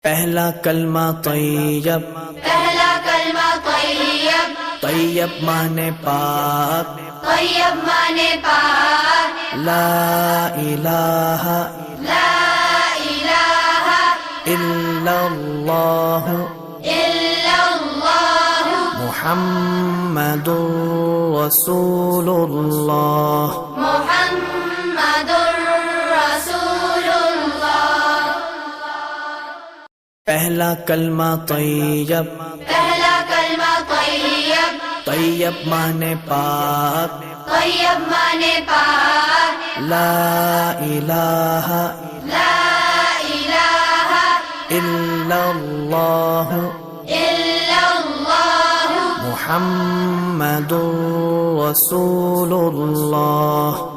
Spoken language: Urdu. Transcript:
پہلا کلمہ طیب، پہلا کلمہ طیب، طیب مانے پاک، طیب مانے پاک، لا الہ لا الہ الا اللہ الا اللہ محمد رسول اللہ۔ محمد رسول اللہ۔ پہلا کلمہ طیب، پہلا کلمہ طیب، طیب مانے پاک، طیب مانے پاک، لا الہ لا الہ الا اللہ الا اللہ محمد رسول اللہ۔